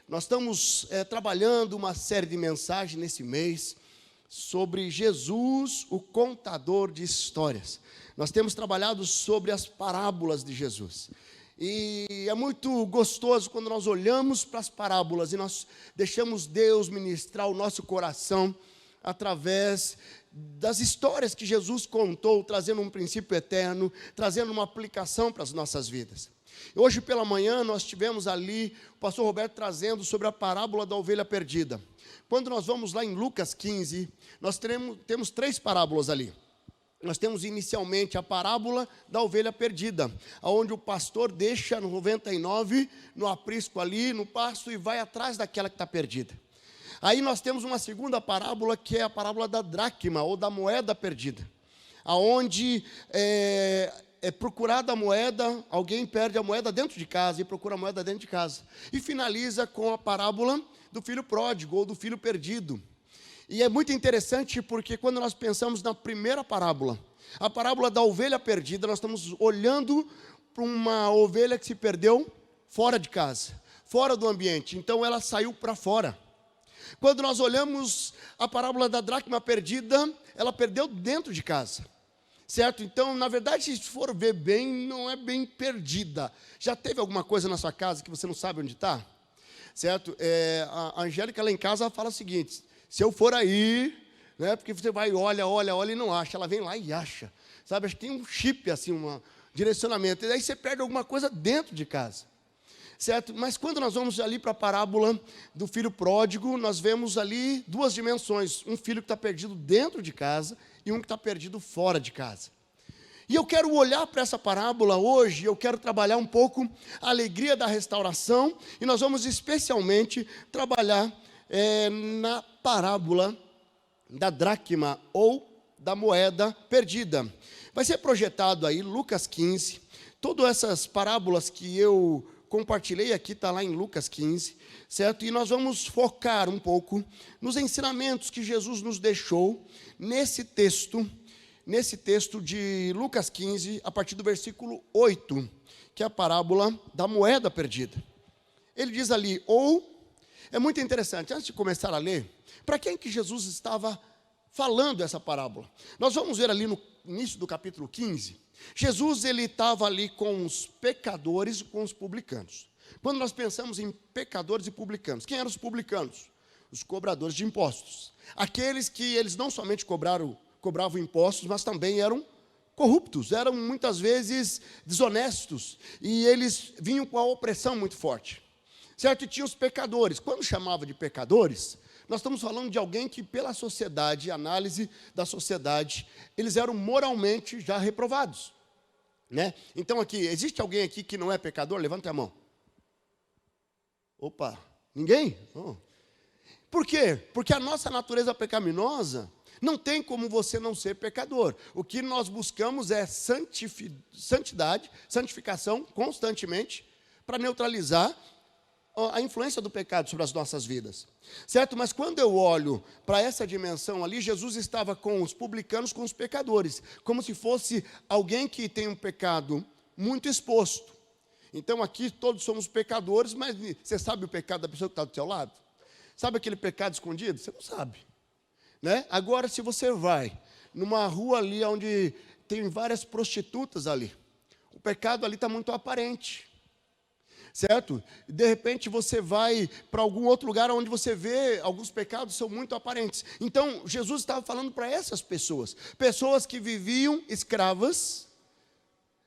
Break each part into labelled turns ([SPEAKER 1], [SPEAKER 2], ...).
[SPEAKER 1] Nós estamos trabalhando uma série de mensagens nesse mês sobre Jesus, o contador de histórias. Nós temos trabalhado sobre as parábolas de Jesus. E é muito gostoso quando nós olhamos para as parábolas e nós deixamos Deus ministrar o nosso coração através das histórias que Jesus contou, trazendo um princípio eterno, trazendo uma aplicação para as nossas vidas. Hoje pela manhã nós tivemos ali o pastor Roberto trazendo sobre a parábola da ovelha perdida. Quando nós vamos lá em Lucas 15, nós temos 3 parábolas ali. Nós temos inicialmente a parábola da ovelha perdida, onde o pastor deixa 99 no aprisco ali, no pasto, e vai atrás daquela que está perdida. Aí nós temos uma segunda parábola, que é a parábola da dracma, ou da moeda perdida, aonde é procurada a moeda, alguém perde a moeda dentro de casa e procura a moeda dentro de casa. E finaliza com a parábola do filho pródigo, ou do filho perdido. E é muito interessante porque quando nós pensamos na primeira parábola, a parábola da ovelha perdida, nós estamos olhando para uma ovelha que se perdeu fora de casa, fora do ambiente, então ela saiu para fora. Quando nós olhamos a parábola da dracma perdida, ela perdeu dentro de casa, certo? Então, na verdade, se for ver bem, não é bem perdida. Já teve alguma coisa na sua casa que você não sabe onde está? Certo? A Angélica lá em casa fala o seguinte: se eu for aí, né, porque você vai, olha e não acha, ela vem lá e acha, sabe? Acho que tem um chip, assim, um direcionamento, e daí você perde alguma coisa dentro de casa, certo? Mas quando nós vamos ali para a parábola do filho pródigo, nós vemos ali 2 dimensões, um filho que está perdido dentro de casa e um que está perdido fora de casa. E eu quero olhar para essa parábola hoje, eu quero trabalhar um pouco a alegria da restauração, e nós vamos especialmente trabalhar na parábola da dracma ou da moeda perdida. Vai ser projetado aí Lucas 15, todas essas parábolas que eu compartilhei aqui, está lá em Lucas 15, certo? E nós vamos focar um pouco nos ensinamentos que Jesus nos deixou nesse texto de Lucas 15, a partir do versículo 8, que é a parábola da moeda perdida. Ele diz ali, é muito interessante, antes de começar a ler, para quem que Jesus estava falando essa parábola? Nós vamos ver ali no início do capítulo 15, Jesus ele estava ali com os pecadores e com os publicanos. Quando nós pensamos em pecadores e publicanos, quem eram os publicanos? Os cobradores de impostos. Aqueles que eles não somente cobravam impostos, mas também eram corruptos, eram muitas vezes desonestos, e eles vinham com a opressão muito forte. Certo? E tinha os pecadores. Quando chamava de pecadores, nós estamos falando de alguém que pela sociedade, análise da sociedade, eles eram moralmente já reprovados, né? Então aqui, existe alguém aqui que não é pecador? Levanta a mão. Opa, ninguém? Oh. Por quê? Porque a nossa natureza pecaminosa não tem como você não ser pecador. O que nós buscamos é santificação constantemente para neutralizar a influência do pecado sobre as nossas vidas, certo? Mas quando eu olho para essa dimensão ali, Jesus estava com os publicanos, com os pecadores, como se fosse alguém que tem um pecado muito exposto. Então aqui todos somos pecadores, mas você sabe o pecado da pessoa que está do seu lado? Sabe aquele pecado escondido? Você não sabe, né? Agora, se você vai numa rua ali onde tem várias prostitutas ali, o pecado ali está muito aparente, certo? De repente você vai para algum outro lugar onde você vê alguns pecados são muito aparentes. Então Jesus estava falando para essas pessoas que viviam escravas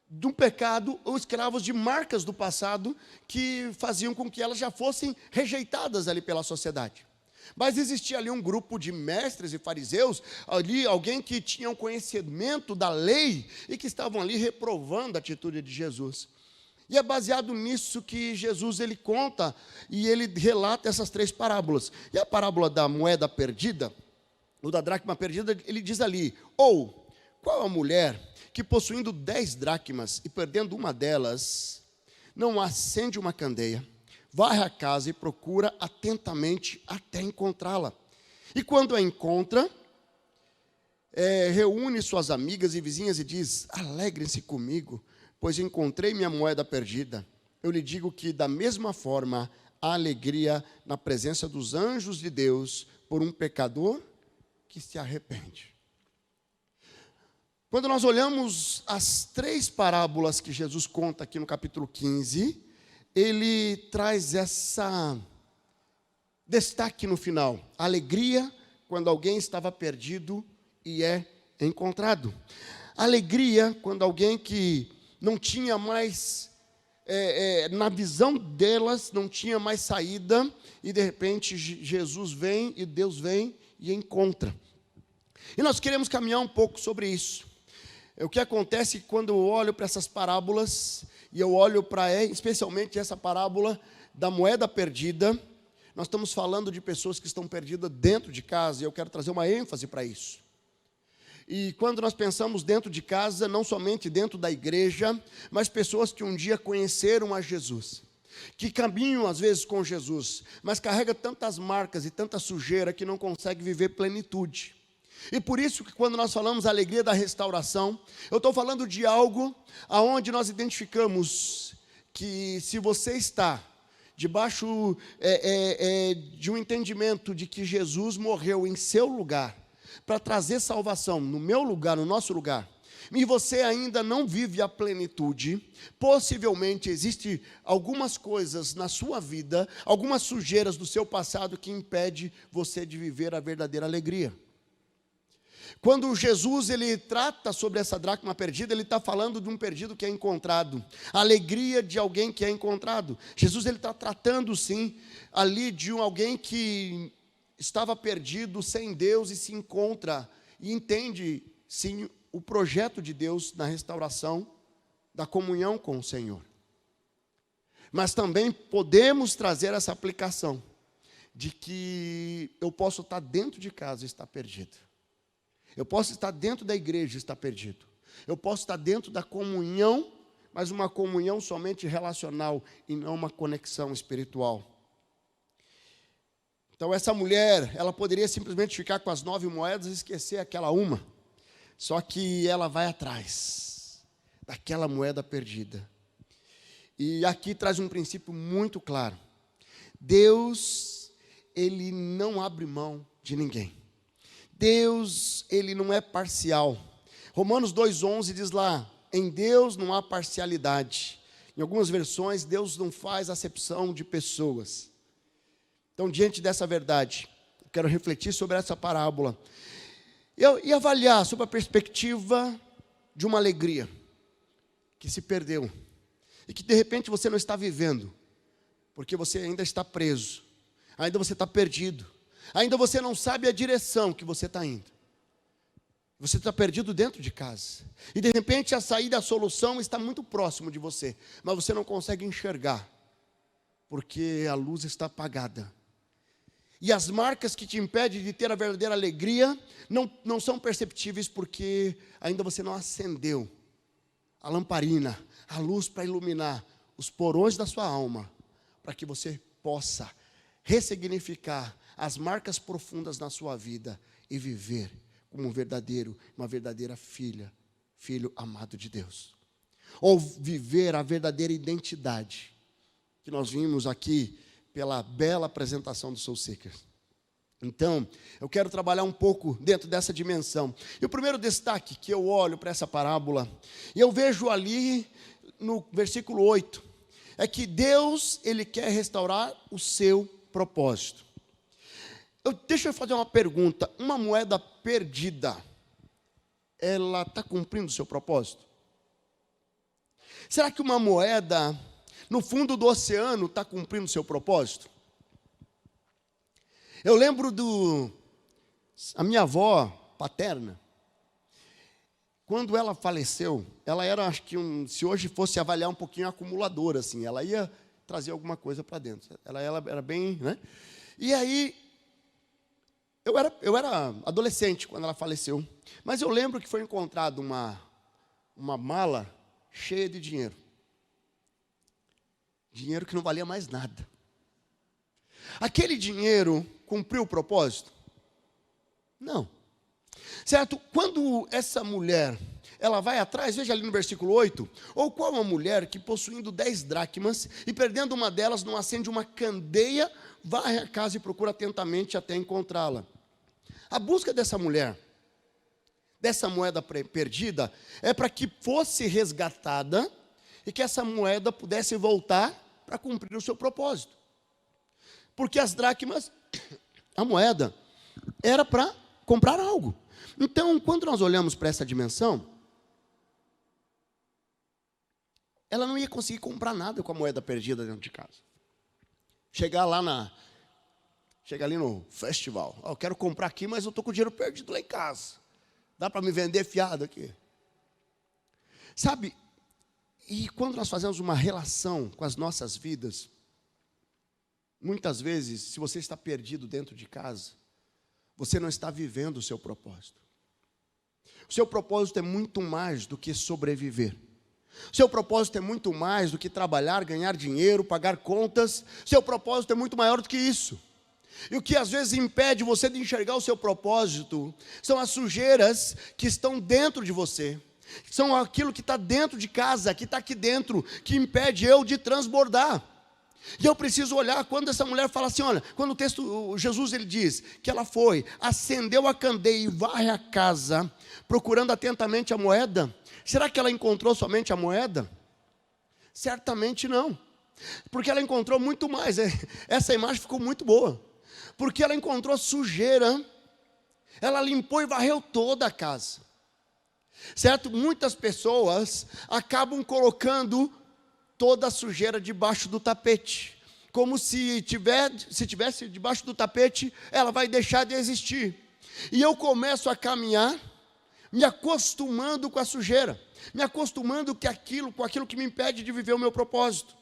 [SPEAKER 1] de um pecado ou escravos de marcas do passado que faziam com que elas já fossem rejeitadas ali pela sociedade. Mas existia ali um grupo de mestres e fariseus, ali alguém que tinha um conhecimento da lei e que estavam ali reprovando a atitude de Jesus. E é baseado nisso que Jesus ele conta e ele relata essas 3 parábolas. E a parábola da moeda perdida, ou da dracma perdida, ele diz ali, qual a mulher que possuindo 10 dracmas e perdendo uma delas, não acende uma candeia, varre a casa e procura atentamente até encontrá-la. E quando a encontra, reúne suas amigas e vizinhas e diz, alegrem-se comigo, pois encontrei minha moeda perdida. Eu lhe digo que da mesma forma, a alegria na presença dos anjos de Deus por um pecador que se arrepende. Quando nós olhamos as 3 parábolas que Jesus conta aqui no capítulo 15, ele traz essa destaque no final: alegria quando alguém estava perdido e é encontrado. Alegria quando alguém que não tinha mais, na visão delas, não tinha mais saída, e de repente Jesus vem e Deus vem e encontra. E nós queremos caminhar um pouco sobre isso. O que acontece quando eu olho para essas parábolas, e eu olho para especialmente essa parábola da moeda perdida, nós estamos falando de pessoas que estão perdidas dentro de casa, e eu quero trazer uma ênfase para isso. E quando nós pensamos dentro de casa, não somente dentro da igreja, mas pessoas que um dia conheceram a Jesus, que caminham às vezes com Jesus, mas carrega tantas marcas e tanta sujeira que não consegue viver plenitude. E por isso que quando nós falamos a alegria da restauração, eu estou falando de algo aonde nós identificamos que se você está debaixo de um entendimento de que Jesus morreu em seu lugar, para trazer salvação no meu lugar, no nosso lugar, e você ainda não vive a plenitude, possivelmente existe algumas coisas na sua vida, algumas sujeiras do seu passado que impede você de viver a verdadeira alegria. Quando Jesus ele trata sobre essa dracma perdida, ele está falando de um perdido que é encontrado, a alegria de alguém que é encontrado. Jesus ele está tratando sim ali de alguém que estava perdido sem Deus e se encontra e entende sim o projeto de Deus na restauração da comunhão com o Senhor. Mas também podemos trazer essa aplicação de que eu posso estar dentro de casa e estar perdido. Eu posso estar dentro da igreja e estar perdido. Eu posso estar dentro da comunhão, mas uma comunhão somente relacional e não uma conexão espiritual. Então essa mulher, ela poderia simplesmente ficar com as 9 moedas e esquecer aquela uma. Só que ela vai atrás daquela moeda perdida. E aqui traz um princípio muito claro. Deus, ele não abre mão de ninguém. Deus, ele não é parcial. Romanos 2,11 diz lá: em Deus não há parcialidade. Em algumas versões, Deus não faz acepção de pessoas. Então, diante dessa verdade, eu quero refletir sobre essa parábola e avaliar sobre a perspectiva de uma alegria que se perdeu e que de repente você não está vivendo, porque você ainda está preso, ainda você está perdido, ainda você não sabe a direção que você está indo. Você está perdido dentro de casa, e de repente a saída, a solução está muito próximo de você, mas você não consegue enxergar, porque a luz está apagada. E as marcas que te impedem de ter a verdadeira alegria não são perceptíveis, porque ainda você não acendeu a lamparina, a luz para iluminar os porões da sua alma, para que você possa ressignificar as marcas profundas na sua vida e viver como uma verdadeira filho amado de Deus. Ou viver a verdadeira identidade que nós vimos aqui pela bela apresentação do Soul Seekers. Então, eu quero trabalhar um pouco dentro dessa dimensão. E o primeiro destaque que eu olho para essa parábola, e eu vejo ali no versículo 8, é que Deus, ele quer restaurar o seu propósito. Deixa eu fazer uma pergunta: uma moeda perdida, ela está cumprindo o seu propósito? Será que uma moeda no fundo do oceano está cumprindo o seu propósito? Eu lembro a minha avó paterna, quando ela faleceu, ela era, acho que se hoje fosse avaliar um pouquinho acumuladora, assim, ela ia trazer alguma coisa para dentro. Ela era bem, né? E aí, eu era adolescente quando ela faleceu, mas eu lembro que foi encontrada uma mala cheia de dinheiro. Dinheiro que não valia mais nada. Aquele dinheiro cumpriu o propósito? Não. Certo? Quando essa mulher, ela vai atrás, veja ali no versículo 8, ou qual uma mulher que possuindo 10 dracmas, e perdendo uma delas, não acende uma candeia, varre a casa e procura atentamente até encontrá-la. A busca dessa mulher, dessa moeda perdida, é para que fosse resgatada, e que essa moeda pudesse voltar para cumprir o seu propósito. Porque as dracmas, a moeda, era para comprar algo. Então, quando nós olhamos para essa dimensão, ela não ia conseguir comprar nada com a moeda perdida dentro de casa. Chega ali no festival, eu quero comprar aqui, mas eu estou com o dinheiro perdido lá em casa. Dá para me vender fiado aqui? Sabe, e quando nós fazemos uma relação com as nossas vidas, muitas vezes, se você está perdido dentro de casa, você não está vivendo o seu propósito. O seu propósito é muito mais do que sobreviver. O seu propósito é muito mais do que trabalhar, ganhar dinheiro, pagar contas. O seu propósito é muito maior do que isso. E o que às vezes impede você de enxergar o seu propósito são as sujeiras que estão dentro de você. São aquilo que está dentro de casa, que está aqui dentro, que impede eu de transbordar. E eu preciso olhar quando essa mulher fala assim, olha, quando o texto, Jesus ele diz que ela foi, acendeu a candeia e varre a casa, procurando atentamente a moeda. Será que ela encontrou somente a moeda? Certamente não, porque ela encontrou muito mais. Essa imagem ficou muito boa, porque ela encontrou sujeira, ela limpou e varreu toda a casa. Certo? Muitas pessoas acabam colocando toda a sujeira debaixo do tapete, como se tivesse debaixo do tapete, ela vai deixar de existir. E eu começo a caminhar, me acostumando com a sujeira, me acostumando com aquilo que me impede de viver o meu propósito.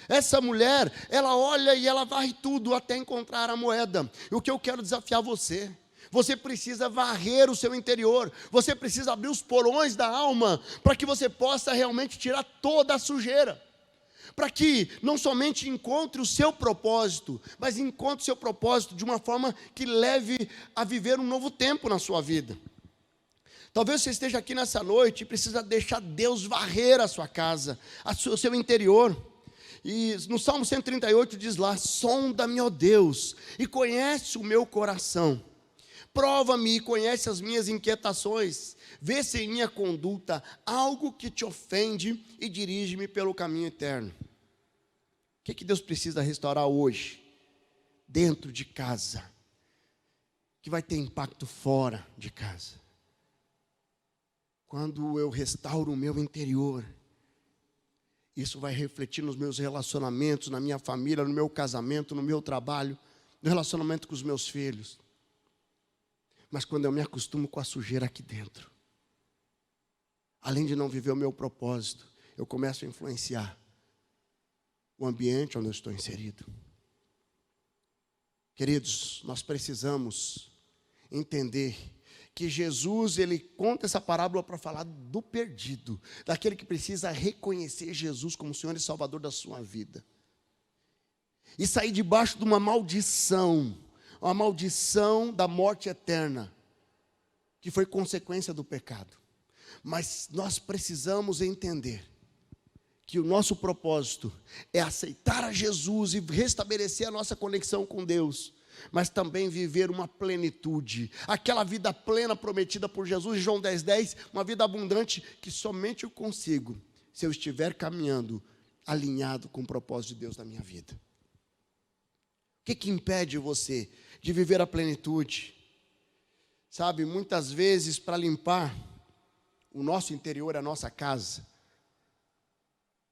[SPEAKER 1] Essa mulher, ela olha e ela varre tudo até encontrar a moeda. E o que eu quero desafiar você? Você precisa varrer o seu interior, você precisa abrir os porões da alma, para que você possa realmente tirar toda a sujeira, para que não somente encontre o seu propósito, mas encontre o seu propósito de uma forma que leve a viver um novo tempo na sua vida. Talvez você esteja aqui nessa noite e precisa deixar Deus varrer a sua casa, o seu interior. E no Salmo 138 diz lá, sonda-me, ó Deus, e conhece o meu coração. Prova-me e conhece as minhas inquietações, vê se em minha conduta algo que te ofende e dirige-me pelo caminho eterno. O que Deus precisa restaurar hoje, dentro de casa, que vai ter impacto fora de casa? Quando eu restauro o meu interior, isso vai refletir nos meus relacionamentos, na minha família, no meu casamento, no meu trabalho, no relacionamento com os meus filhos. Mas quando eu me acostumo com a sujeira aqui dentro, além de não viver o meu propósito, eu começo a influenciar o ambiente onde eu estou inserido. Queridos, nós precisamos entender que Jesus, ele conta essa parábola para falar do perdido, daquele que precisa reconhecer Jesus como Senhor e Salvador da sua vida. E sair debaixo de uma maldição da morte eterna, que foi consequência do pecado. Mas nós precisamos entender que o nosso propósito é aceitar a Jesus e restabelecer a nossa conexão com Deus, mas também viver uma plenitude, aquela vida plena prometida por Jesus em João 10:10, uma vida abundante que somente eu consigo se eu estiver caminhando alinhado com o propósito de Deus na minha vida. O que impede você de viver a plenitude? Sabe, muitas vezes para limpar o nosso interior, a nossa casa,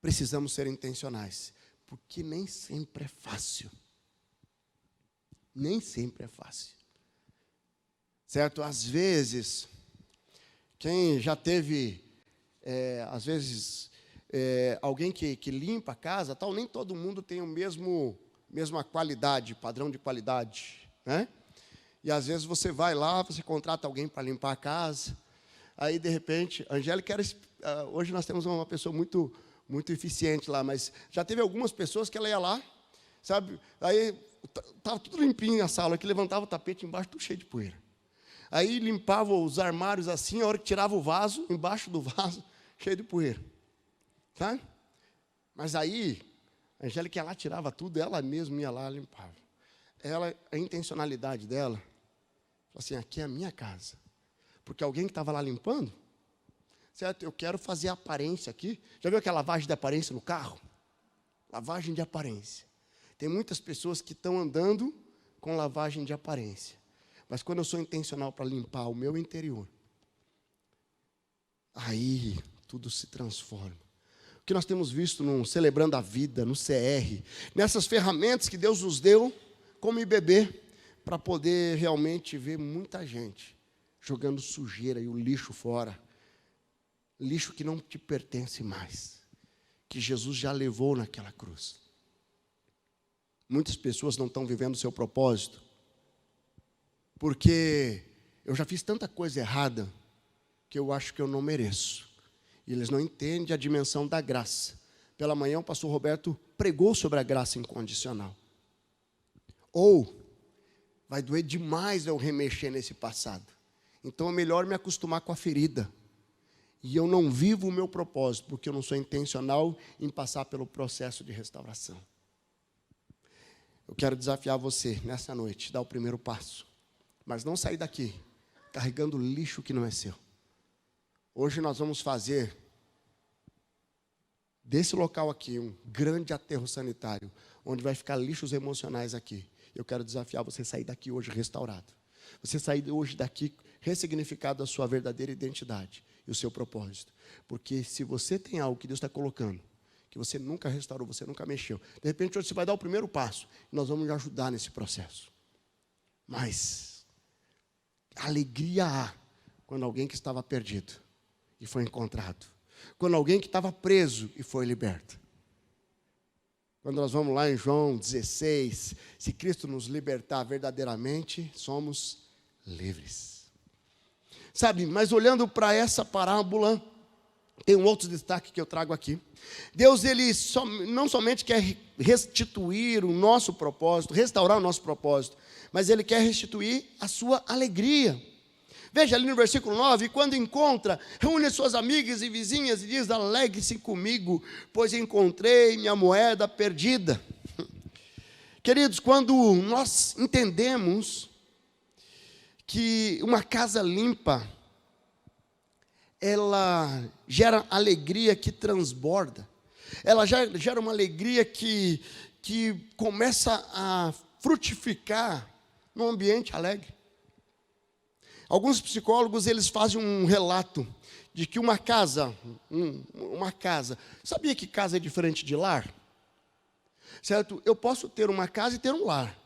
[SPEAKER 1] precisamos ser intencionais, porque nem sempre é fácil. Nem sempre é fácil. Certo? Às vezes, quem já teve, alguém que limpa a casa, tal, nem todo mundo tem mesma qualidade, padrão de qualidade, né? E às vezes você vai lá, você contrata alguém para limpar a casa, aí de repente, Angélica, hoje nós temos uma pessoa muito, muito eficiente lá, mas já teve algumas pessoas que ela ia lá, sabe, aí estava tudo limpinho na sala, que levantava o tapete embaixo, tudo cheio de poeira. Aí limpava os armários assim, a hora que tirava o vaso, embaixo do vaso, cheio de poeira. Tá? Mas aí, a Angélica ia lá, tirava tudo, ela mesma ia lá, limpava. A intencionalidade dela, assim, aqui é a minha casa. Porque alguém que estava lá limpando, certo? Eu quero fazer a aparência aqui. Já viu aquela lavagem de aparência no carro? Lavagem de aparência. Tem muitas pessoas que estão andando com lavagem de aparência. Mas quando eu sou intencional para limpar o meu interior, aí tudo se transforma. O que nós temos visto no Celebrando a Vida, no CR, nessas ferramentas que Deus nos deu como IBB, para poder realmente ver muita gente jogando sujeira e o lixo fora. Lixo que não te pertence mais, que Jesus já levou naquela cruz. Muitas pessoas não estão vivendo o seu propósito, porque eu já fiz tanta coisa errada, que eu acho que eu não mereço. E eles não entendem a dimensão da graça. Pela manhã o pastor Roberto pregou sobre a graça incondicional. Ou, vai doer demais eu remexer nesse passado. Então é melhor me acostumar com a ferida. E eu não vivo o meu propósito, porque eu não sou intencional em passar pelo processo de restauração. Eu quero desafiar você, nessa noite, dar o primeiro passo. Mas não sair daqui, carregando lixo que não é seu. Hoje nós vamos fazer, desse local aqui, um grande aterro sanitário, onde vai ficar lixos emocionais aqui. Eu quero desafiar você a sair daqui hoje restaurado. Você sair hoje daqui ressignificado a sua verdadeira identidade e o seu propósito. Porque se você tem algo que Deus está colocando, que você nunca restaurou, você nunca mexeu, de repente hoje você vai dar o primeiro passo, e nós vamos lhe ajudar nesse processo. Mas alegria há quando alguém que estava perdido e foi encontrado. Quando alguém que estava preso e foi liberto. Quando nós vamos lá em João 16, se Cristo nos libertar verdadeiramente, somos livres. Sabe, mas olhando para essa parábola, tem um outro destaque que eu trago aqui. Deus, Ele não somente quer restituir o nosso propósito, restaurar o nosso propósito, mas Ele quer restituir a sua alegria. Veja ali no versículo 9, quando encontra, reúne suas amigas e vizinhas e diz, alegre-se comigo, pois encontrei minha moeda perdida. Queridos, quando nós entendemos que uma casa limpa, ela gera alegria que transborda, ela gera uma alegria que começa a frutificar num ambiente alegre. Alguns psicólogos, eles fazem um relato de que uma casa, sabia que casa é diferente de lar? Certo? Eu posso ter uma casa e ter um lar.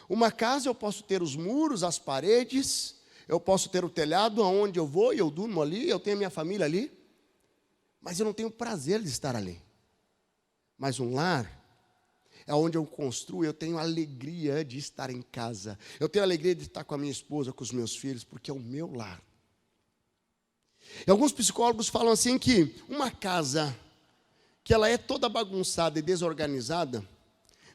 [SPEAKER 1] Uma casa eu posso ter os muros, as paredes, eu posso ter o telhado aonde eu vou e eu durmo ali, eu tenho a minha família ali, mas eu não tenho prazer de estar ali. Mas um lar é onde eu construo, eu tenho alegria de estar em casa. Eu tenho alegria de estar com a minha esposa, com os meus filhos, porque é o meu lar. E alguns psicólogos falam assim que uma casa que ela é toda bagunçada e desorganizada,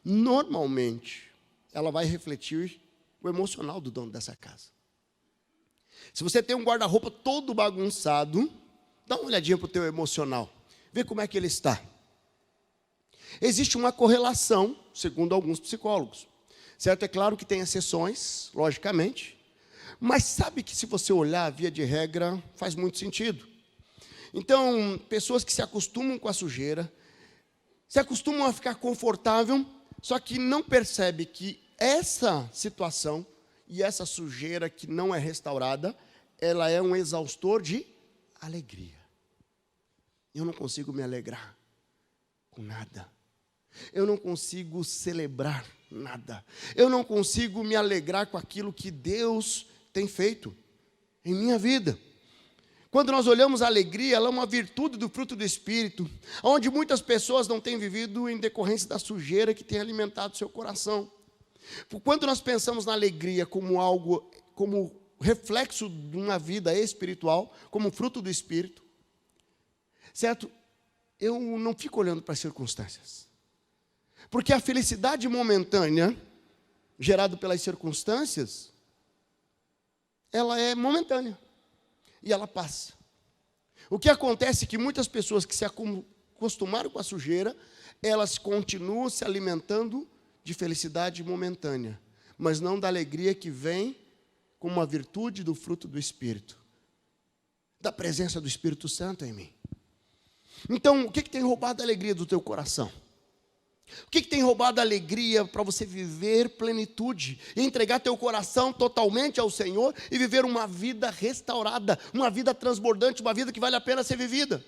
[SPEAKER 1] normalmente ela vai refletir o emocional do dono dessa casa. Se você tem um guarda-roupa todo bagunçado, dá uma olhadinha para o teu emocional, vê como é que ele está. Existe uma correlação, segundo alguns psicólogos. Certo? É claro que tem exceções, logicamente. Mas sabe que se você olhar, via de regra, faz muito sentido. Então, pessoas que se acostumam com a sujeira, se acostumam a ficar confortável, só que não percebe que essa situação e essa sujeira que não é restaurada, ela é um exaustor de alegria. Eu não consigo me alegrar com nada. Eu não consigo celebrar nada. Eu não consigo me alegrar com aquilo que Deus tem feito em minha vida. Quando nós olhamos a alegria, ela é uma virtude do fruto do Espírito, onde muitas pessoas não têm vivido em decorrência da sujeira que tem alimentado seu coração. Quando nós pensamos na alegria como algo, como reflexo de uma vida espiritual, como fruto do Espírito, certo? Eu não fico olhando para as circunstâncias. Porque a felicidade momentânea, gerada pelas circunstâncias, ela é momentânea e ela passa. O que acontece é que muitas pessoas que se acostumaram com a sujeira, elas continuam se alimentando de felicidade momentânea, mas não da alegria que vem como uma virtude do fruto do Espírito, da presença do Espírito Santo em mim. Então, o que tem roubado a alegria do teu coração? O que tem roubado a alegria para você viver plenitude e entregar teu coração totalmente ao Senhor e viver uma vida restaurada, uma vida transbordante, uma vida que vale a pena ser vivida?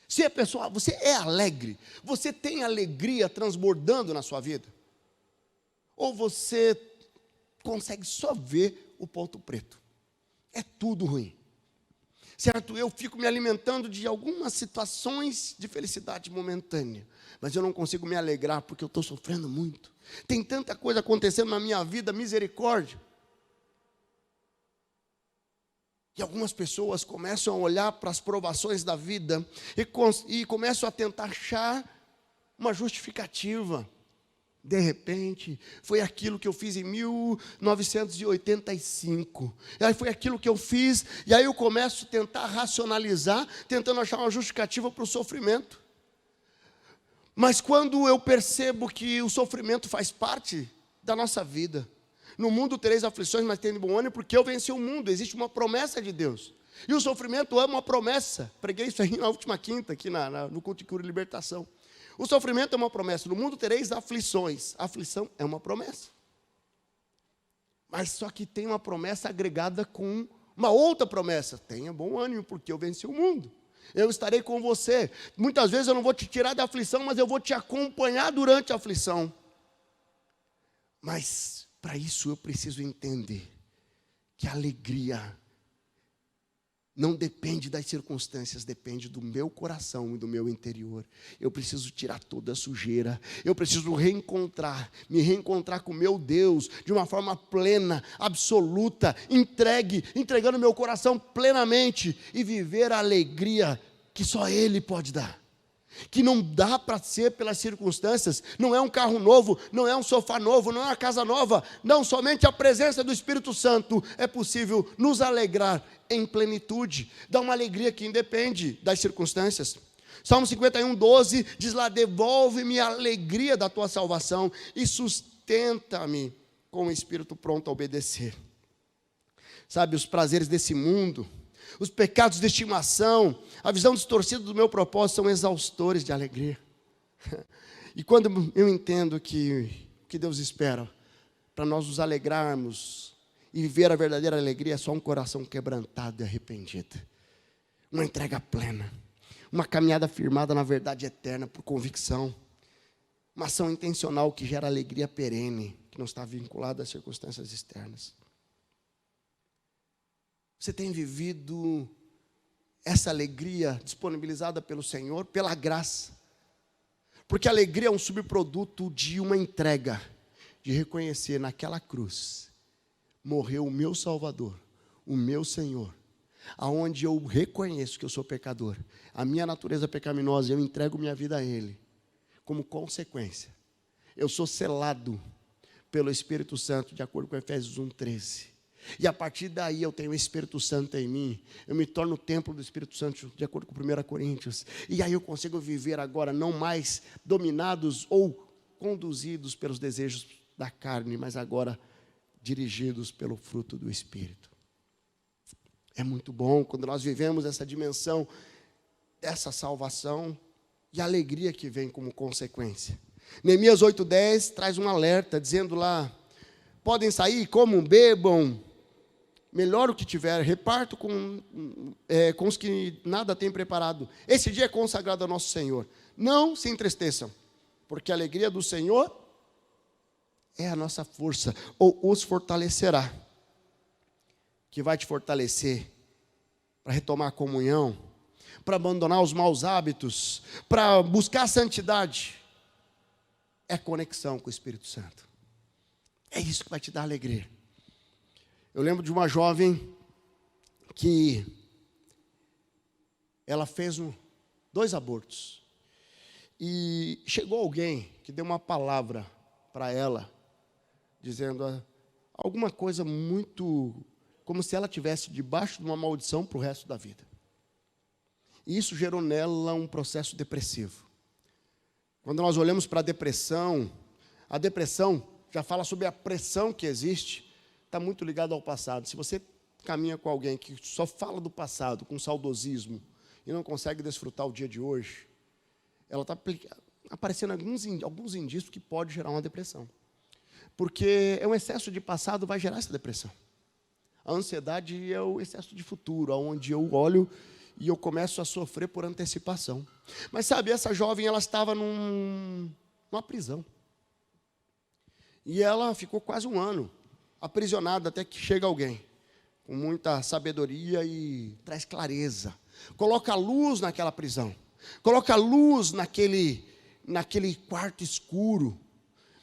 [SPEAKER 1] Se a pessoa, você é alegre, você tem alegria transbordando na sua vida? Ou você consegue só ver o ponto preto? É tudo ruim. Certo? Eu fico me alimentando de algumas situações de felicidade momentânea, mas eu não consigo me alegrar porque eu estou sofrendo muito. Tem tanta coisa acontecendo na minha vida, misericórdia. E algumas pessoas começam a olhar para as provações da vida e começam a tentar achar uma justificativa. De repente, foi aquilo que eu fiz em 1985. Aí foi aquilo que eu fiz, e aí eu começo a tentar racionalizar, tentando achar uma justificativa para o sofrimento. Mas quando eu percebo que o sofrimento faz parte da nossa vida, no mundo tereis aflições, mas tende bom ânimo, porque eu venci o mundo. Existe uma promessa de Deus. E o sofrimento é uma promessa. Preguei isso aí na última quinta, aqui no culto de cura e libertação. O sofrimento é uma promessa. No mundo tereis aflições. A aflição é uma promessa. Mas só que tem uma promessa agregada com uma outra promessa. Tenha bom ânimo, porque eu venci o mundo. Eu estarei com você. Muitas vezes eu não vou te tirar da aflição, mas eu vou te acompanhar durante a aflição. Mas para isso eu preciso entender que a alegria não depende das circunstâncias, depende do meu coração e do meu interior. Eu preciso tirar toda a sujeira. Eu preciso me reencontrar com meu Deus de uma forma plena, absoluta, entregando meu coração plenamente e viver a alegria que só Ele pode dar. Que não dá para ser pelas circunstâncias, não é um carro novo, não é um sofá novo, não é uma casa nova, não, somente a presença do Espírito Santo é possível nos alegrar em plenitude, dá uma alegria que independe das circunstâncias. Salmo 51, 12, diz lá: devolve-me a alegria da tua salvação e sustenta-me com o espírito pronto a obedecer. Sabe, os prazeres desse mundo, os pecados de estimação, a visão distorcida do meu propósito são exaustores de alegria. E quando eu entendo que Deus espera para nós nos alegrarmos e viver a verdadeira alegria, é só um coração quebrantado e arrependido, uma entrega plena, uma caminhada firmada na verdade eterna por convicção, uma ação intencional que gera alegria perene, que não está vinculada às circunstâncias externas. Você tem vivido essa alegria disponibilizada pelo Senhor, pela graça? Porque a alegria é um subproduto de uma entrega, de reconhecer naquela cruz, morreu o meu Salvador, o meu Senhor, aonde eu reconheço que eu sou pecador, a minha natureza pecaminosa, eu entrego minha vida a Ele. Como consequência, eu sou selado pelo Espírito Santo, de acordo com Efésios 1:13. E a partir daí eu tenho o Espírito Santo em mim, eu me torno o templo do Espírito Santo, de acordo com 1 Coríntios, e aí eu consigo viver agora não mais dominados ou conduzidos pelos desejos da carne, mas agora dirigidos pelo fruto do Espírito. É muito bom quando nós vivemos essa dimensão dessa salvação e a alegria que vem como consequência. Neemias 8:10 traz um alerta, dizendo lá: podem sair, comam, bebam, melhor o que tiver, reparto com os que nada têm preparado. Esse dia é consagrado ao nosso Senhor. Não se entristeçam, porque a alegria do Senhor é a nossa força, ou os fortalecerá. Que vai te fortalecer para retomar a comunhão, para abandonar os maus hábitos, para buscar a santidade. É conexão com o Espírito Santo. É isso que vai te dar alegria. Eu lembro de uma jovem que ela fez 2 abortos. E chegou alguém que deu uma palavra para ela, dizendo: alguma coisa muito, como se ela estivesse debaixo de uma maldição para o resto da vida. E isso gerou nela um processo depressivo. Quando nós olhamos para a depressão já fala sobre a pressão que existe, está muito ligado ao passado. Se você caminha com alguém que só fala do passado, com saudosismo, e não consegue desfrutar o dia de hoje, ela está aparecendo alguns indícios que pode gerar uma depressão. Porque um excesso de passado vai gerar essa depressão. A ansiedade é o excesso de futuro, onde eu olho e eu começo a sofrer por antecipação. Mas sabe, essa jovem, ela estava numa prisão. E ela ficou quase um ano aprisionada até que chega alguém com muita sabedoria e traz clareza. Coloca luz naquela prisão. Coloca luz naquele quarto escuro.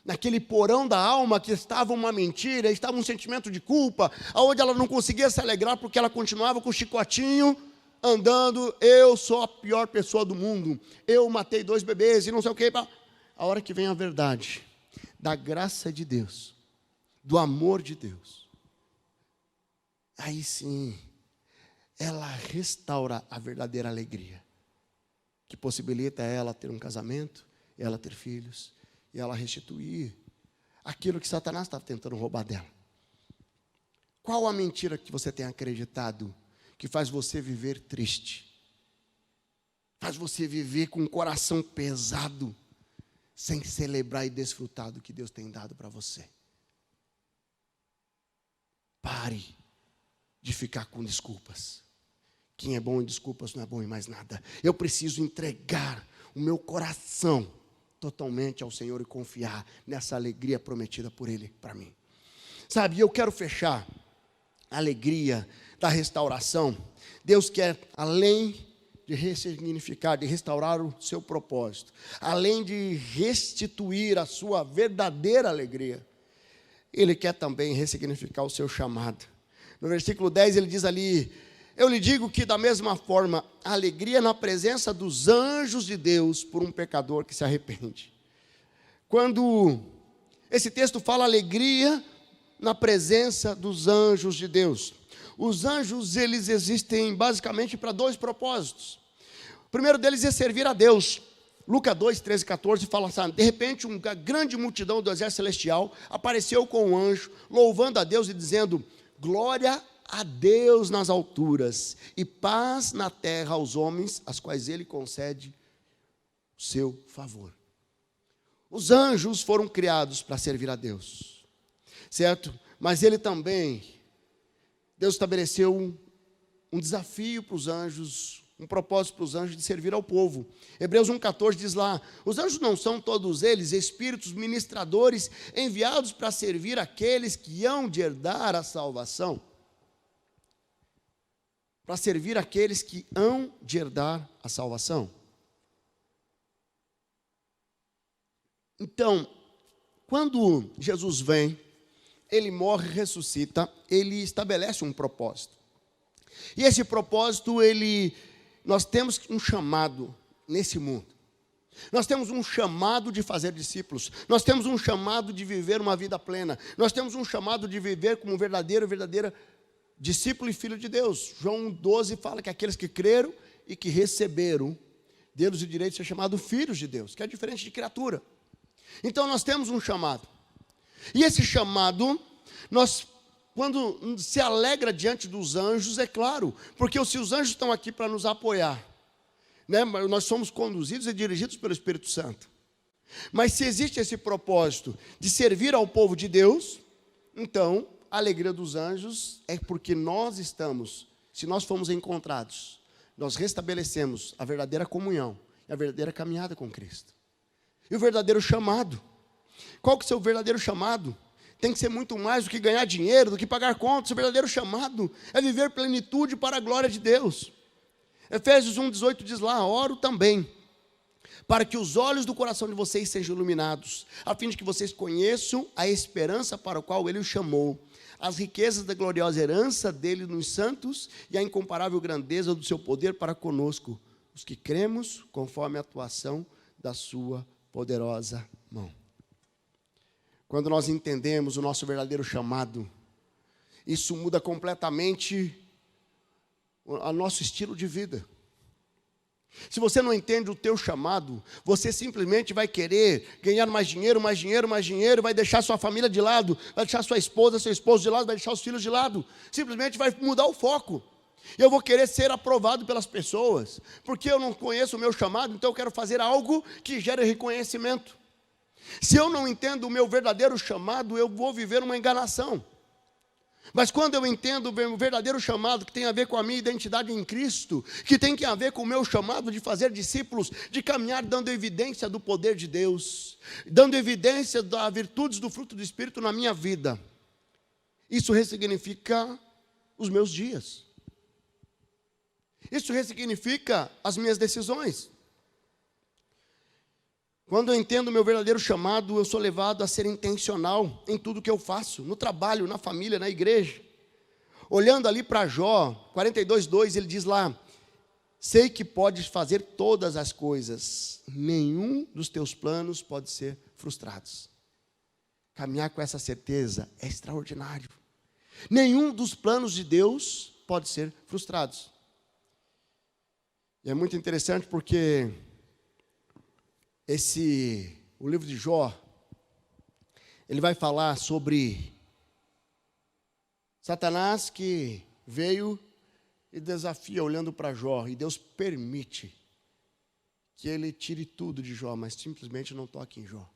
[SPEAKER 1] Naquele porão da alma que estava uma mentira, estava um sentimento de culpa, onde ela não conseguia se alegrar porque ela continuava com o chicotinho andando. Eu sou a pior pessoa do mundo. Eu matei 2 bebês e não sei o quê. A hora que vem a verdade, da graça de Deus, do amor de Deus, aí sim, ela restaura a verdadeira alegria, que possibilita ela ter um casamento, ela ter filhos, e ela restituir aquilo que Satanás estava tentando roubar dela. Qual a mentira que você tem acreditado que faz você viver triste? Faz você viver com o coração pesado, sem celebrar e desfrutar do que Deus tem dado para você. Pare de ficar com desculpas. Quem é bom em desculpas não é bom em mais nada. Eu preciso entregar o meu coração totalmente ao Senhor e confiar nessa alegria prometida por Ele para mim. Sabe, eu quero fechar a alegria da restauração. Deus quer, além de ressignificar, de restaurar o seu propósito, além de restituir a sua verdadeira alegria, Ele quer também ressignificar o seu chamado. No versículo 10 ele diz ali: eu lhe digo que da mesma forma, a alegria na presença dos anjos de Deus por um pecador que se arrepende. Quando esse texto fala alegria na presença dos anjos de Deus, os anjos, eles existem basicamente para 2 propósitos. O primeiro deles é servir a Deus. Lucas 2, 13 e 14 fala assim: de repente uma grande multidão do exército celestial apareceu com um anjo, louvando a Deus e dizendo: glória a Deus nas alturas e paz na terra aos homens, aos quais Ele concede o seu favor. Os anjos foram criados para servir a Deus, certo? Mas Ele também, Deus estabeleceu um desafio para os anjos, um propósito para os anjos de servir ao povo. Hebreus 1,14 diz lá: os anjos não são todos eles espíritos ministradores enviados para servir aqueles que hão de herdar a salvação? Para servir aqueles que hão de herdar a salvação. Então, quando Jesus vem, Ele morre e ressuscita, Ele estabelece um propósito. E esse propósito, nós temos um chamado nesse mundo. Nós temos um chamado de fazer discípulos. Nós temos um chamado de viver uma vida plena. Nós temos um chamado de viver como verdadeira discípulo e filho de Deus. João 12 fala que aqueles que creram e que receberam, deles o direito de ser chamados filhos de Deus, que é diferente de criatura. Então nós temos um chamado. E esse chamado, quando se alegra diante dos anjos, é claro, porque se os anjos estão aqui para nos apoiar, né, nós somos conduzidos e dirigidos pelo Espírito Santo. Mas se existe esse propósito de servir ao povo de Deus, então a alegria dos anjos é porque se nós fomos encontrados, nós restabelecemos a verdadeira comunhão, a verdadeira caminhada com Cristo. E o verdadeiro chamado, qual que é o seu verdadeiro chamado? Tem que ser muito mais do que ganhar dinheiro, do que pagar contas. O verdadeiro chamado é viver plenitude para a glória de Deus. Efésios 1,18 diz lá: oro também, para que os olhos do coração de vocês sejam iluminados, a fim de que vocês conheçam a esperança para a qual Ele os chamou, as riquezas da gloriosa herança dele nos santos e a incomparável grandeza do seu poder para conosco, os que cremos conforme a atuação da sua poderosa mão. quando nós entendemos o nosso verdadeiro chamado, isso muda completamente o nosso estilo de vida. Se você não entende o teu chamado, você simplesmente vai querer ganhar mais dinheiro, mais dinheiro, mais dinheiro, vai deixar sua família de lado, vai deixar sua esposa, seu esposo de lado, vai deixar os filhos de lado, simplesmente vai mudar o foco. Eu vou querer ser aprovado pelas pessoas, porque eu não conheço o meu chamado, então eu quero fazer algo que gere reconhecimento. Se eu não entendo o meu verdadeiro chamado, eu vou viver uma enganação. Mas quando eu entendo o verdadeiro chamado, que tem a ver com a minha identidade em Cristo, que tem a ver com o meu chamado de fazer discípulos, de caminhar dando evidência do poder de Deus, dando evidência das virtudes do fruto do Espírito na minha vida, isso ressignifica os meus dias. Isso ressignifica as minhas decisões. Quando eu entendo o meu verdadeiro chamado, eu sou levado a ser intencional em tudo que eu faço, no trabalho, na família, na igreja. Olhando ali para Jó, 42:2, ele diz lá: sei que podes fazer todas as coisas, nenhum dos teus planos pode ser frustrado. Caminhar com essa certeza é extraordinário. Nenhum dos planos de Deus pode ser frustrado. E é muito interessante porque o livro de Jó, ele vai falar sobre Satanás que veio e desafia olhando para Jó, e Deus permite que ele tire tudo de Jó, mas simplesmente não toque em Jó.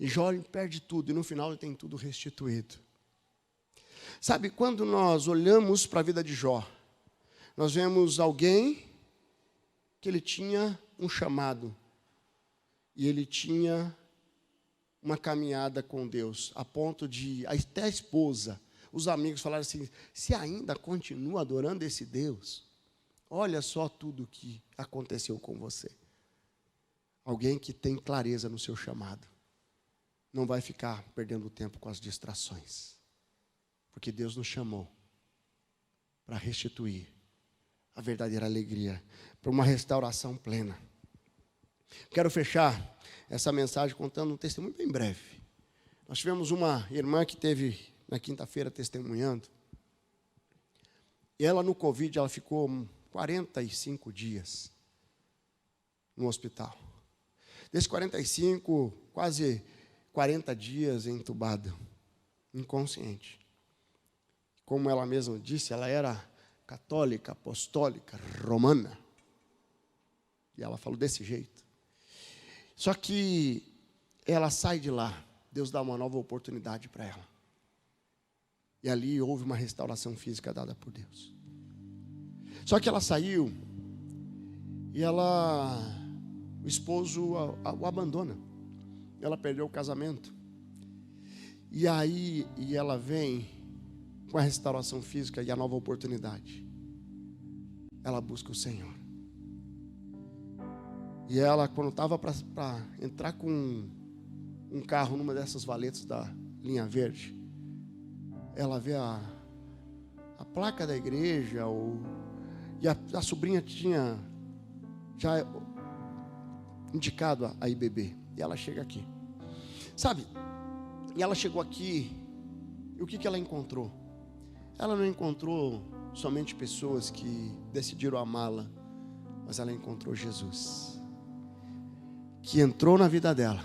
[SPEAKER 1] E Jó perde tudo, e no final ele tem tudo restituído. Sabe, quando nós olhamos para a vida de Jó, nós vemos alguém que ele tinha um chamado, e ele tinha uma caminhada com Deus, a ponto de até a esposa, os amigos falaram assim: se ainda continua adorando esse Deus, olha só tudo que aconteceu com você. Alguém que tem clareza no seu chamado, não vai ficar perdendo tempo com as distrações, porque Deus nos chamou para restituir a verdadeira alegria, para uma restauração plena. Quero fechar essa mensagem contando um testemunho bem breve. Nós tivemos uma irmã que esteve na quinta-feira testemunhando, e ela no Covid, ela ficou 45 dias no hospital. Desses 45, quase 40 dias entubada, inconsciente. Como ela mesma disse, ela era católica, apostólica, romana. E ela falou desse jeito. Só que ela sai de lá, Deus dá uma nova oportunidade para ela. E ali houve uma restauração física dada por Deus. Só que ela saiu e o esposo o abandona. Ela perdeu o casamento. E ela vem com a restauração física e a nova oportunidade. Ela busca o Senhor. E ela, quando estava para entrar com um carro numa dessas valetas da linha verde, ela vê a placa da igreja, e a sobrinha tinha já indicado a IBB. E ela chega aqui. Sabe, e ela chegou aqui, e o que ela encontrou? Ela não encontrou somente pessoas que decidiram amá-la, mas ela encontrou Jesus, que entrou na vida dela.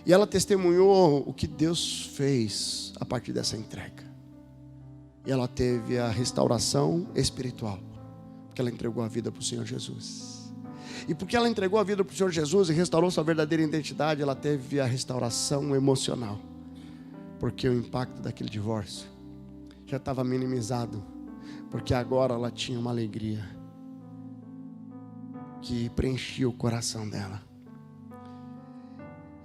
[SPEAKER 1] E ela testemunhou o que Deus fez a partir dessa entrega. E ela teve a restauração espiritual, porque ela entregou a vida para o Senhor Jesus. E porque ela entregou a vida para o Senhor Jesus e restaurou sua verdadeira identidade, ela teve a restauração emocional, porque o impacto daquele divórcio já estava minimizado, porque agora ela tinha uma alegria que preenchia o coração dela.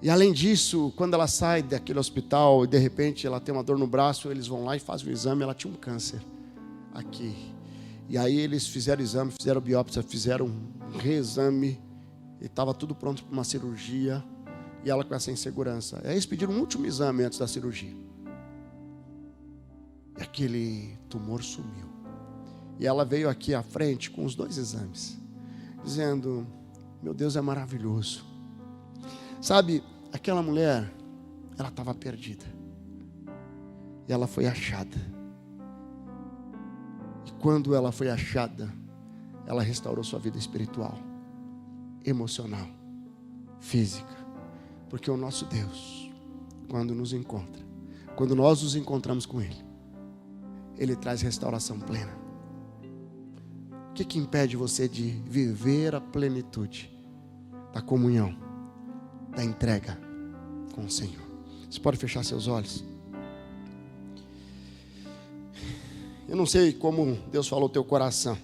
[SPEAKER 1] E além disso, quando ela sai daquele hospital e de repente ela tem uma dor no braço, eles vão lá e fazem o exame, ela tinha um câncer aqui. E aí eles fizeram o exame, fizeram biópsia, fizeram um reexame, e estava tudo pronto para uma cirurgia, e ela com essa insegurança. Aí eles pediram um último exame antes da cirurgia. E aquele tumor sumiu. E ela veio aqui à frente com os 2 exames, dizendo: meu Deus é maravilhoso. Sabe, aquela mulher, ela estava perdida. E ela foi achada. E quando ela foi achada, ela restaurou sua vida espiritual, emocional, física. Porque o nosso Deus, quando nos encontra, quando nós nos encontramos com Ele, Ele traz restauração plena. O que impede você de viver a plenitude da comunhão, da entrega com o Senhor? Você pode fechar seus olhos? Eu não sei como Deus falou teu coração,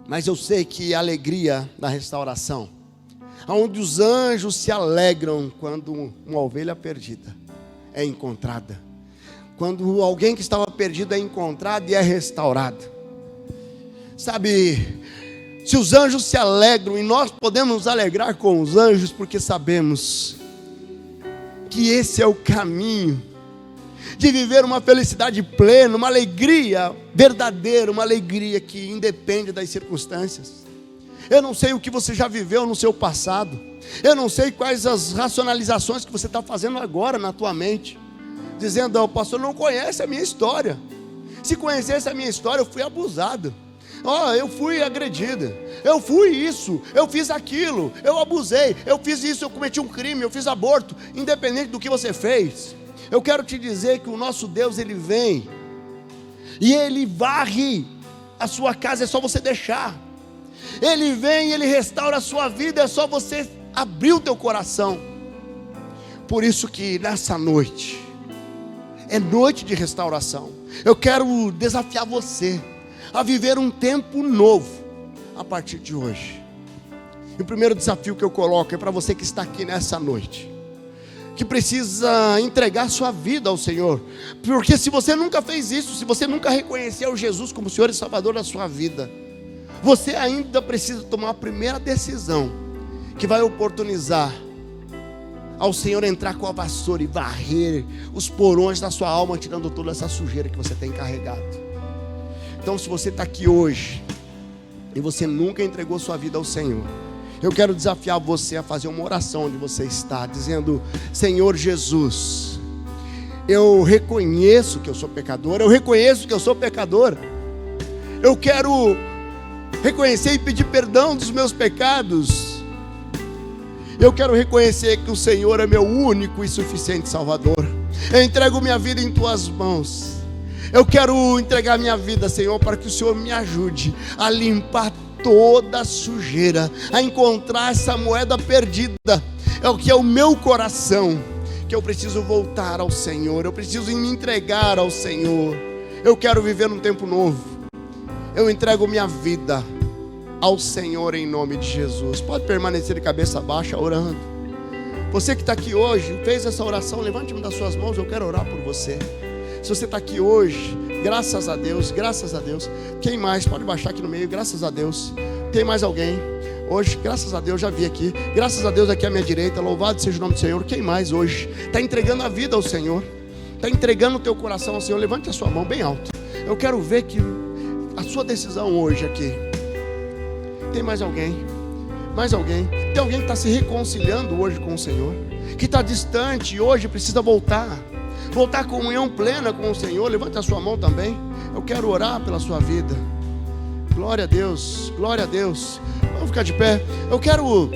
[SPEAKER 1] mas eu sei que a alegria da restauração, onde os anjos se alegram quando uma ovelha perdida é encontrada, quando alguém que estava perdido é encontrado e é restaurado. Sabe, se os anjos se alegram, e nós podemos nos alegrar com os anjos, porque sabemos que esse é o caminho de viver uma felicidade plena, uma alegria verdadeira, uma alegria que independe das circunstâncias. Eu não sei o que você já viveu no seu passado, eu não sei quais as racionalizações que você está fazendo agora na tua mente, dizendo: o pastor não conhece a minha história. Se conhecesse a minha história, eu fui abusado, eu fui agredida, eu fui isso, eu fiz aquilo, eu abusei, eu fiz isso, eu cometi um crime, eu fiz aborto. Independente do que você fez, eu quero te dizer que o nosso Deus, Ele vem e Ele varre a sua casa, é só você deixar. Ele vem e Ele restaura a sua vida, é só você abrir o teu coração. Por isso que nessa noite é noite de restauração. Eu quero desafiar você a viver um tempo novo a partir de hoje. E o primeiro desafio que eu coloco é para você que está aqui nessa noite, que precisa entregar sua vida ao Senhor. Porque se você nunca fez isso, se você nunca reconheceu Jesus como Senhor e Salvador da sua vida, você ainda precisa tomar a primeira decisão, que vai oportunizar ao Senhor entrar com a vassoura e varrer os porões da sua alma, tirando toda essa sujeira que você tem carregado. Então, se você está aqui hoje e você nunca entregou sua vida ao Senhor, eu quero desafiar você a fazer uma oração onde você está, dizendo: Senhor Jesus, eu reconheço que eu sou pecador, eu reconheço que eu sou pecador, eu quero reconhecer e pedir perdão dos meus pecados, eu quero reconhecer que o Senhor é meu único e suficiente Salvador. Eu entrego minha vida em Tuas mãos. Eu quero entregar minha vida, Senhor, para que o Senhor me ajude a limpar toda a sujeira, a encontrar essa moeda perdida, é o que é o meu coração, que eu preciso voltar ao Senhor, eu preciso me entregar ao Senhor. Eu quero viver um tempo novo. Eu entrego minha vida ao Senhor em nome de Jesus. Pode permanecer de cabeça baixa orando. Você que está aqui hoje, fez essa oração, levante uma das suas mãos, eu quero orar por você. Se você está aqui hoje, graças a Deus, graças a Deus. Quem mais? Pode baixar aqui no meio, graças a Deus. Tem mais alguém? Hoje, graças a Deus, já vi aqui. Graças a Deus aqui à minha direita, louvado seja o nome do Senhor. Quem mais hoje? Está entregando a vida ao Senhor, está entregando o teu coração ao Senhor. Levante a sua mão bem alto. Eu quero ver que a sua decisão hoje aqui. Tem mais alguém? Mais alguém? Tem alguém que está se reconciliando hoje com o Senhor, que está distante e hoje precisa voltar à comunhão plena com o Senhor? Levante a sua mão também. Eu quero orar pela sua vida. Glória a Deus, glória a Deus. Vamos ficar de pé. Eu quero,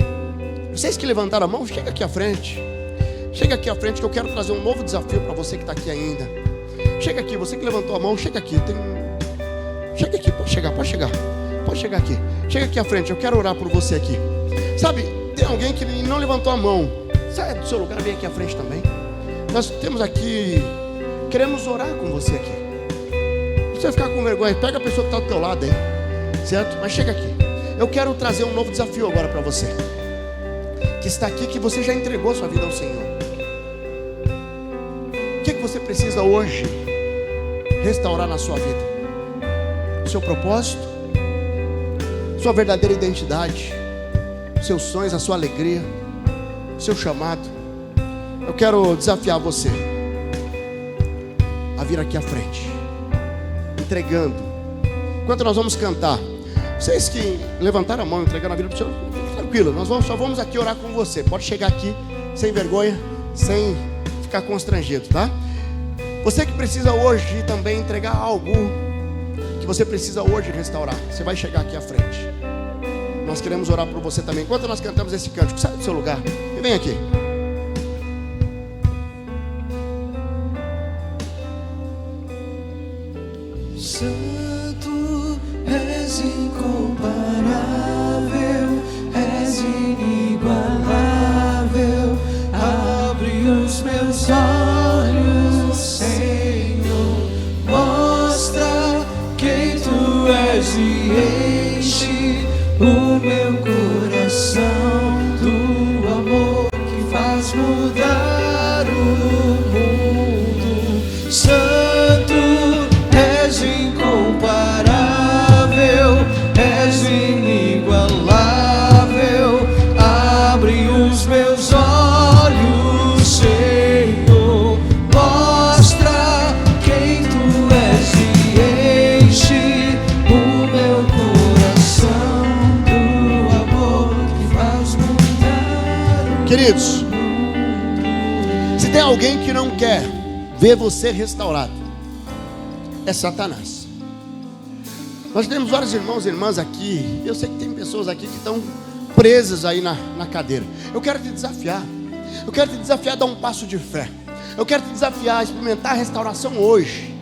[SPEAKER 1] vocês que levantaram a mão, chega aqui à frente. Chega aqui à frente que eu quero trazer um novo desafio para você que está aqui ainda. Chega aqui, você que levantou a mão, chega aqui. Chega aqui, pode chegar. Pode chegar aqui. Chega aqui à frente, eu quero orar por você aqui. Sabe, tem alguém que não levantou a mão. Sai do seu lugar, vem aqui à frente também. Nós temos aqui, queremos orar com você aqui. Não precisa ficar com vergonha, pega a pessoa que está do teu lado aí, certo? Mas chega aqui. Eu quero trazer um novo desafio agora para você, que está aqui, que você já entregou sua vida ao Senhor. O que você precisa hoje restaurar na sua vida? O seu propósito, sua verdadeira identidade, seus sonhos, a sua alegria, seu chamado. Eu quero desafiar você a vir aqui à frente, entregando. Enquanto nós vamos cantar, vocês que levantaram a mão, entregando a vida para o Senhor, tranquilo, nós só vamos aqui orar com você. Pode chegar aqui, sem vergonha, sem ficar constrangido, tá? Você que precisa hoje também entregar algo que você precisa hoje restaurar, você vai chegar aqui à frente. Nós queremos orar por você também. Enquanto nós cantamos esse cântico, sai do seu lugar e vem aqui.
[SPEAKER 2] Santo, és incomparável, és inigualável. Abre os meus olhos, Senhor, mostra quem tu és e enche o meu coração do amor que faz mudar o mundo. Santo, és incomparável, és inigualável. Abre os meus olhos, Senhor, mostra quem tu és e enche o meu coração do amor que faz mudar o
[SPEAKER 1] Queridos, se tem alguém que não quer ver você restaurado, é Satanás. Nós temos vários irmãos e irmãs aqui. Eu sei que tem pessoas aqui que estão presas aí na cadeira. Eu quero te desafiar. Eu quero te desafiar a dar um passo de fé. Eu quero te desafiar a experimentar a restauração hoje.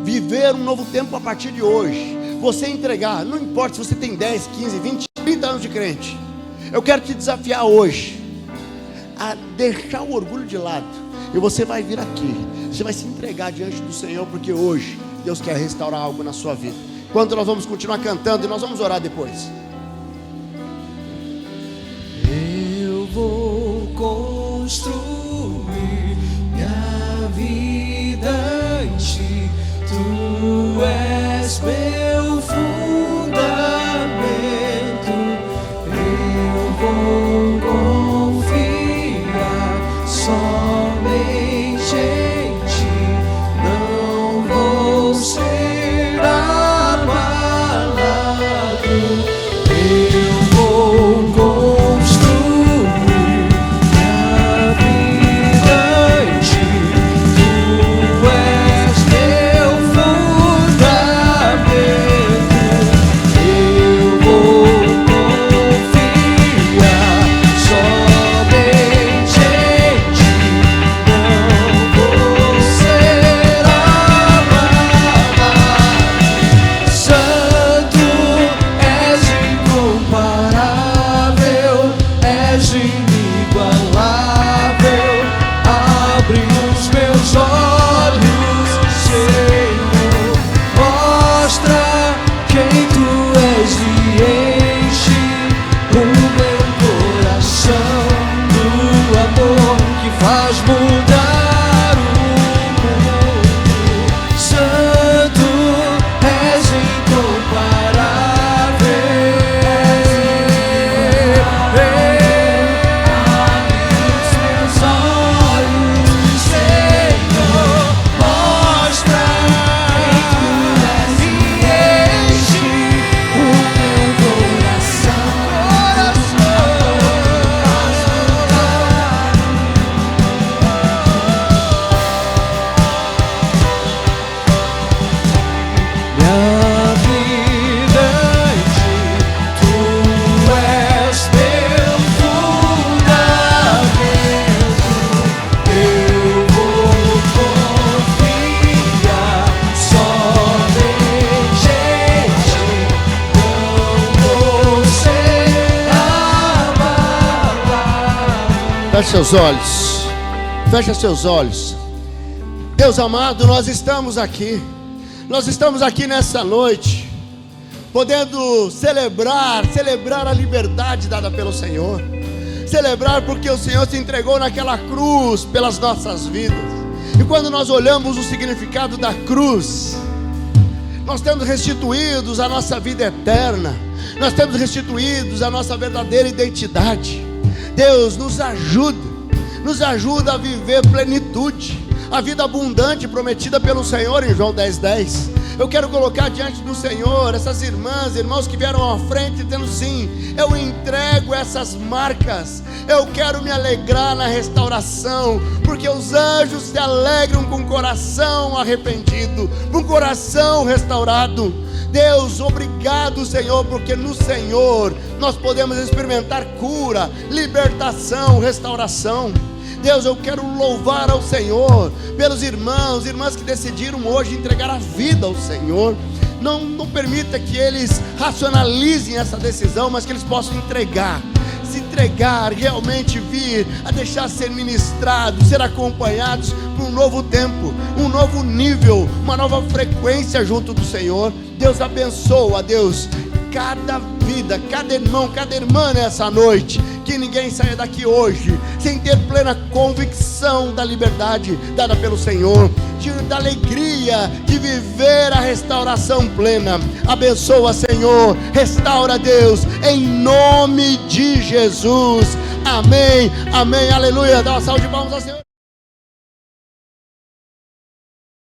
[SPEAKER 1] Viver um novo tempo a partir de hoje. Você entregar, não importa se você tem 10, 15, 20, 30 anos de crente. Eu quero te desafiar hoje a deixar o orgulho de lado. E você vai vir aqui. Você vai se entregar diante do Senhor, porque hoje Deus quer restaurar algo na sua vida. Enquanto nós vamos continuar cantando e nós vamos orar depois.
[SPEAKER 2] Eu vou construir minha vida em ti. Tu és meu fundamento. Eu vou confiar somente em ti. Não vou ser abalado. Eu vou construir minha vida em ti. Tu és meu fundamento. Eu vou confiar somente em ti. Não vou ser abalado. Santo, és incomparável, és inigualável. Abre os meus olhos, Senhor, mostra quem tu és e enche o meu coração do amor que faz mudar o mundo. Santo, és incomparável. Abre os meus olhos, Senhor, mostra quem tu és e enche o meu coração. Minha vida em ti, tu és meu fundamento. Eu vou confiar somente em ti. Não vou ser abalado.
[SPEAKER 1] Feche seus olhos. Feche seus olhos. Deus amado, nós estamos aqui. Nós estamos aqui nessa noite, podendo celebrar a liberdade dada pelo Senhor. Celebrar porque o Senhor se entregou naquela cruz pelas nossas vidas. E quando nós olhamos o significado da cruz, nós temos restituídos a nossa vida eterna. Nós temos restituídos a nossa verdadeira identidade. Deus nos ajuda a viver plenitude, a vida abundante prometida pelo Senhor em João 10:10. Eu quero colocar diante do Senhor essas irmãs, irmãos que vieram à frente dizendo sim, eu entrego essas marcas, eu quero me alegrar na restauração, porque os anjos se alegram com o coração arrependido, com o coração restaurado. Deus, obrigado, Senhor, porque no Senhor nós podemos experimentar cura, libertação, restauração. Deus, eu quero louvar ao Senhor pelos irmãos, irmãs que decidiram hoje entregar a vida ao Senhor. Não permita que eles racionalizem essa decisão, mas que eles possam se entregar, realmente vir a deixar ser ministrados, ser acompanhados por um novo tempo, um novo nível, uma nova frequência junto do Senhor. Deus abençoa, Deus, cada vida, cada irmão, cada irmã nessa noite. Que ninguém saia daqui hoje sem ter plena convicção da liberdade dada pelo Senhor, da alegria de viver a restauração plena. Abençoa, Senhor, restaura, Deus, em nome de Jesus. Amém, amém, aleluia. Dá uma salva de palmas ao Senhor.